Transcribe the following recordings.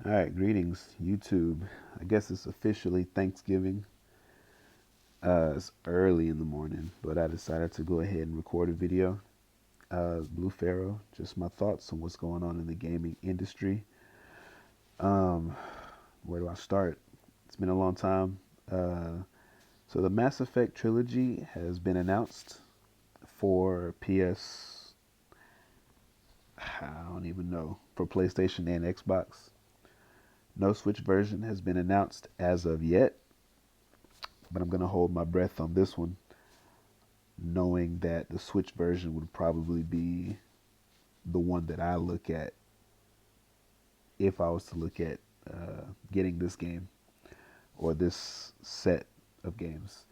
All right, greetings, YouTube. I guess it's officially Thanksgiving. It's early in the morning, but I decided to go ahead and record a video. Blue Pharaoh, just my thoughts on what's going on in the gaming industry. Um, where do I start? It's been a long time. So the Mass Effect Trilogy has been announced for PS. I don't even know, for PlayStation and Xbox. No Switch version has been announced as of yet, but I'm gonna hold my breath on this one, knowing that the Switch version would probably be the one that I look at if I was to look at getting this game or this set of games.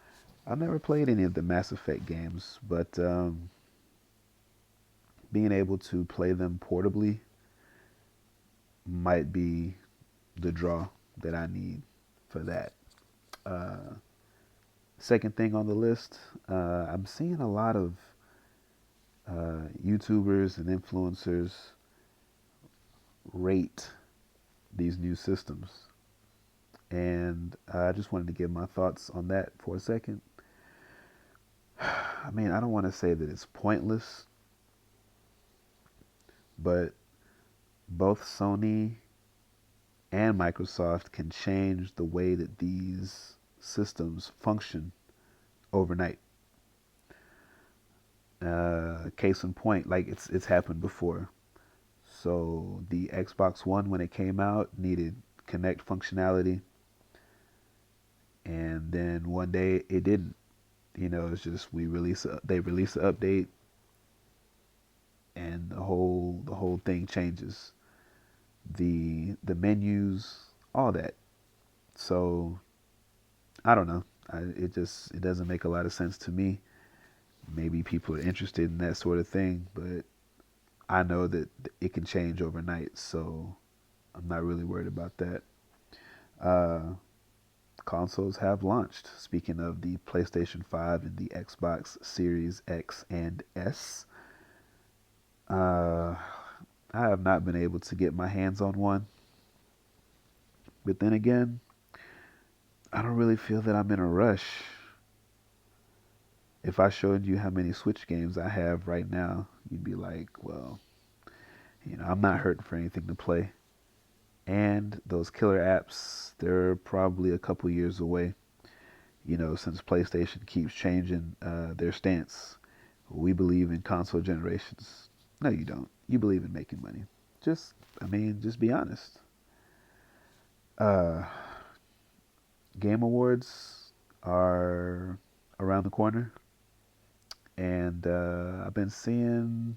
I've never played any of the Mass Effect games, but being able to play them portably might be the draw that I need for that. Uh, Second thing on the list, I'm seeing a lot of YouTubers and influencers rate these new systems. And I just wanted to give my thoughts on that for a second. I mean, I don't want to say that it's pointless, but both Sony and Microsoft can change the way that these systems function overnight. Case in point, like it's happened before. So the Xbox One, when it came out, needed Connect functionality, and then one day it didn't. It's just they release an update, and the whole thing changes. The menus, all that. So I don't know. It doesn't make a lot of sense to me. Maybe people are interested in that sort of thing, but I know that it can change overnight, so I'm not really worried about that. Uh, Consoles have launched. Speaking of the PlayStation 5 and the Xbox Series X and S, uh, I have not been able to get my hands on one. But then again, I don't really feel that I'm in a rush. If I showed you how many Switch games I have right now, you'd be like, well, I'm not hurting for anything to play. And those killer apps, they're probably a couple years away, since PlayStation keeps changing their stance. We believe in console generations. No, you don't. You believe in making money. Just be honest. Uh, Game Awards are around the corner, and I've been seeing,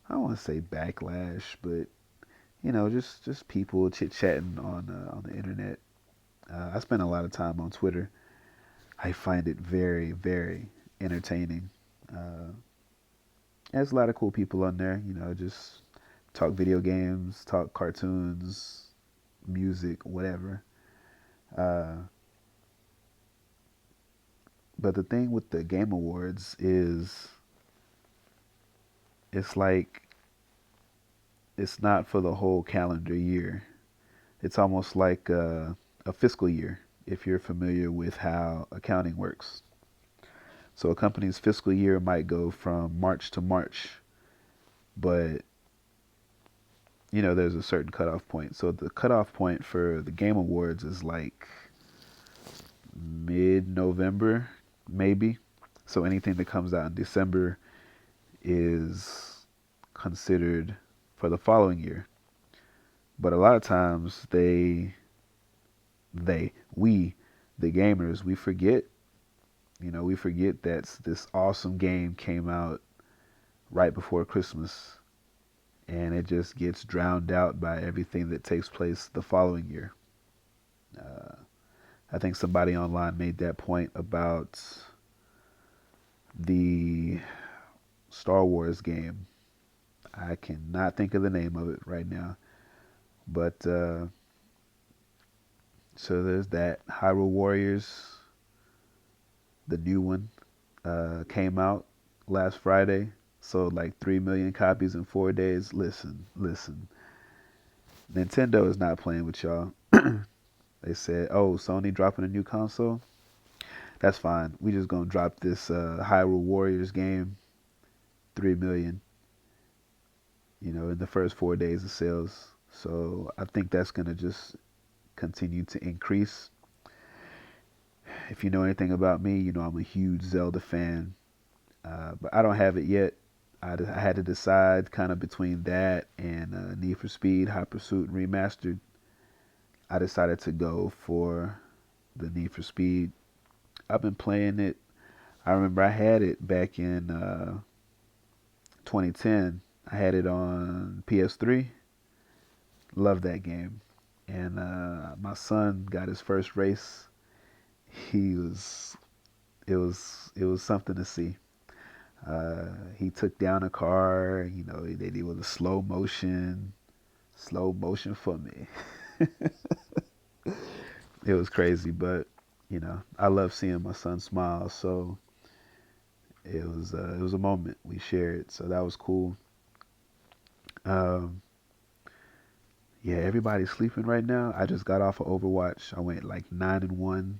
I don't want to say backlash, but just people chit chatting on the internet. I spend a lot of time on Twitter. I find it very, very entertaining. Uh, there's a lot of cool people on there. Just talk video games, talk cartoons, music, whatever. Uh, but the thing with the Game Awards is, it's like it's not for the whole calendar year. It's almost like a fiscal year, if you're familiar with how accounting works. So a company's fiscal year might go from March to March, but there's a certain cutoff point. So the cutoff point for the Game Awards is like mid-November, maybe. So anything that comes out in December is considered for the following year. But a lot of times we, the gamers, we forget that this awesome game came out right before Christmas, and it just gets drowned out by everything that takes place the following year. Uh, I think somebody online made that point about the Star Wars game. I cannot think of the name of it right now, but so there's that. Hyrule Warriors, the new one, came out last Friday. Sold like 3 million copies in 4 days. Listen. Nintendo is not playing with y'all. They said, "Oh, Sony dropping a new console. That's fine. We just gonna drop this Hyrule Warriors game, 3 million. In the first 4 days of sales. So I think that's gonna just continue to increase. If you know anything about me, I'm a huge Zelda fan, but I don't have it yet. I had to decide kind of between that and Need for Speed Hot Pursuit Remastered. I decided to go for the Need for Speed. I've been playing it. I remember I had it back in 2010. I had it on PS3. Love that game. And my son got his first race. He was it was something to see. He took down a car. They did with a slow motion for me. It was crazy, but I love seeing my son smile. So it was a moment we shared. So that was cool. Um, yeah, everybody's sleeping right now. I just got off of Overwatch. I went like 9-1.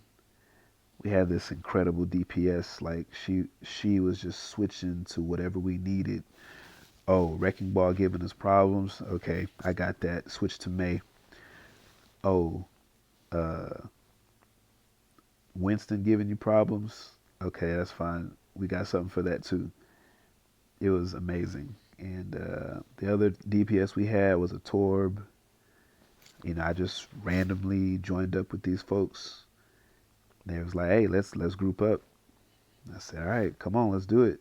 We had this incredible DPS. Like she was just switching to whatever we needed. Oh, Wrecking Ball giving us problems. Okay, I got that. Switch to May. Oh, uh, Winston giving you problems. Okay, that's fine. We got something for that too. It was amazing. And the other DPS we had was a Torb. I just randomly joined up with these folks. They was like, "Hey, let's group up." I said, "All right, come on, let's do it."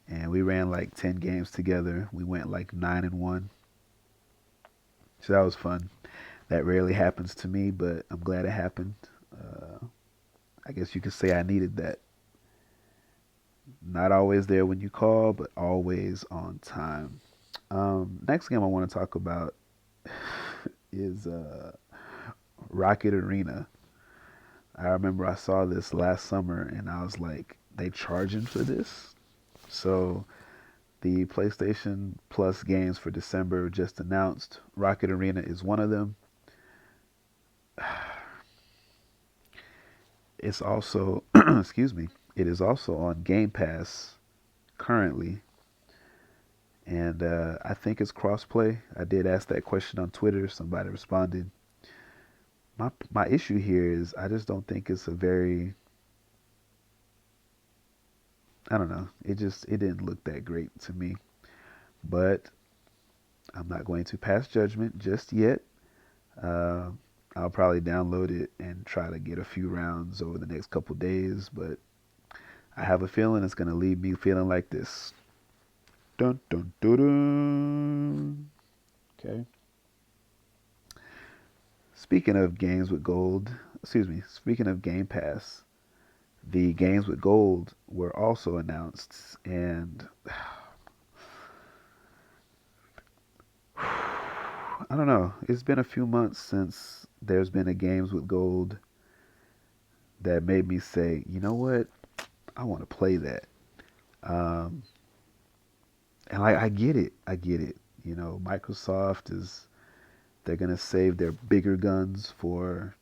And we ran like 10 games together. We went like 9-1. So that was fun. That rarely happens to me, but I'm glad it happened. Uh, I guess you could say I needed that. Not always there when you call, but always on time. Next game I want to talk about is Rocket Arena. I remember I saw this last summer and I was like, they charging for this? So the PlayStation Plus games for December just announced. Rocket Arena is one of them. It's also, excuse me, it is also on Game Pass currently, and I think it's crossplay. I did ask that question on Twitter. Somebody responded. My issue here is I just don't think it's a very, I don't know. It didn't look that great to me. But I'm not going to pass judgment just yet. Uh, I'll probably download it and try to get a few rounds over the next couple days, but I have a feeling it's going to leave me feeling like this. Dun dun dun dun. Okay. Speaking of games with gold, excuse me, speaking of Game Pass, the games with gold were also announced, and I don't know. It's been a few months since there's been a games with gold that made me say, you know what, I want to play that. Um, and I get it. I get it. Microsoft is they're gonna save their bigger guns for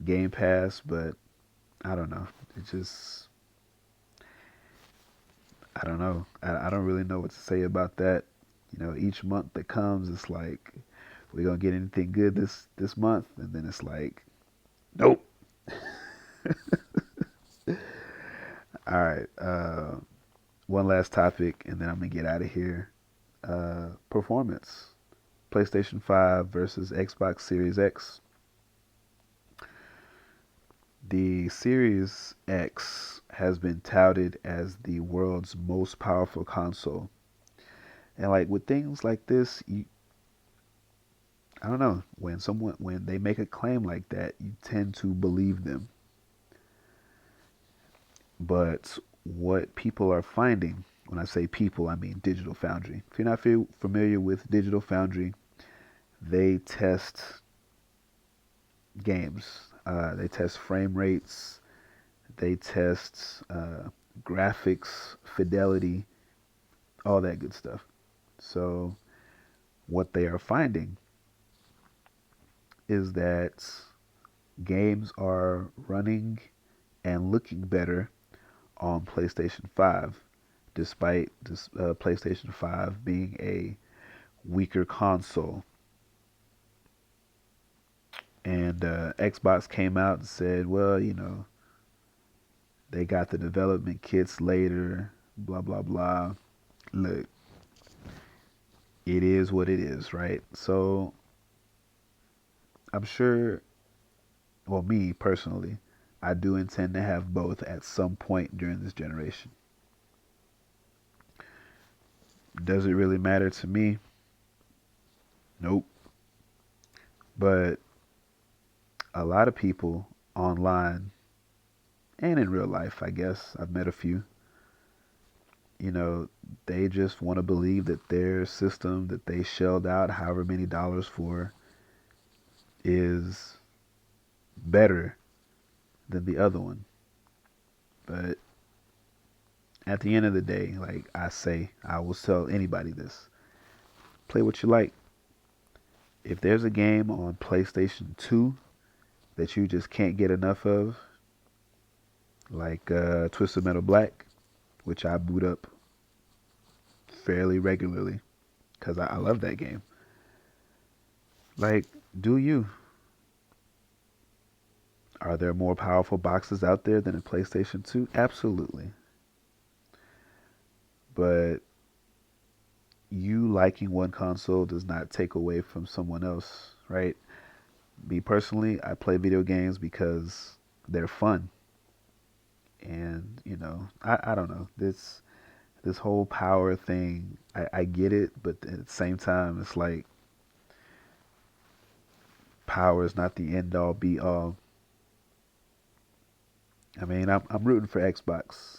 Game Pass, but I don't know. It just I don't know. I don't really know what to say about that. Each month that comes, it's like we're gonna get anything good this month, and then it's like, nope. All right. One last topic, and then I'm gonna get out of here. Performance. PlayStation 5 versus Xbox Series X. The Series X has been touted as the world's most powerful console. And like with things like this, I don't know, when they make a claim like that, you tend to believe them. But what people are finding, when I say people, I mean Digital Foundry. If you're not familiar with Digital Foundry, they test games. They test frame rates. They test graphics, fidelity, all that good stuff. So what they are finding is that games are running and looking better on PlayStation 5, despite this PlayStation 5 being a weaker console. And Xbox came out and said, well, they got the development kits later, blah, blah, blah. Look, it is what it is, right? So I'm sure, well, me personally, I do intend to have both at some point during this generation. Does it really matter to me? Nope. But a lot of people online and in real life, I guess, I've met a few, they just want to believe that their system that they shelled out however many dollars for is better than the other one. But at the end of the day, like I say, I will tell anybody this. Play what you like. If there's a game on PlayStation 2 that you just can't get enough of, like Twisted Metal Black, which I boot up fairly regularly because I love that game. Like, do you? Are there more powerful boxes out there than a PlayStation 2? Absolutely. But you liking one console does not take away from someone else, right? Me personally, I play video games because they're fun. And, I don't know. This whole power thing, I get it, but at the same time it's like power is not the end all be all. I mean, I'm rooting for Xbox,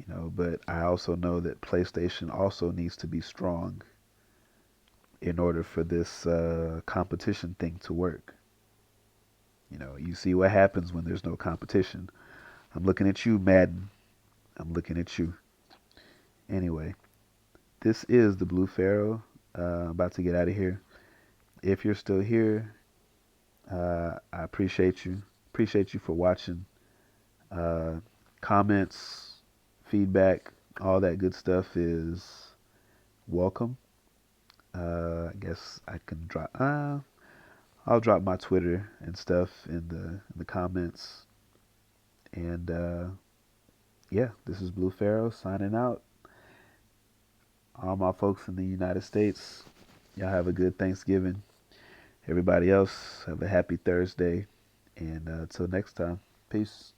but I also know that PlayStation also needs to be strong in order for this competition thing to work. You see what happens when there's no competition. I'm looking at you, Madden. I'm looking at you. Anyway, this is the Blue Pharaoh. I'm about to get out of here. If you're still here, I appreciate you. Appreciate you for watching. Uh, Comments, feedback, all that good stuff is welcome. I guess I can drop. I'll drop my Twitter and stuff in the comments. And yeah, this is Blue Pharaoh signing out. All my folks in the United States, y'all have a good Thanksgiving. Everybody else, have a happy Thursday. And until next time, peace.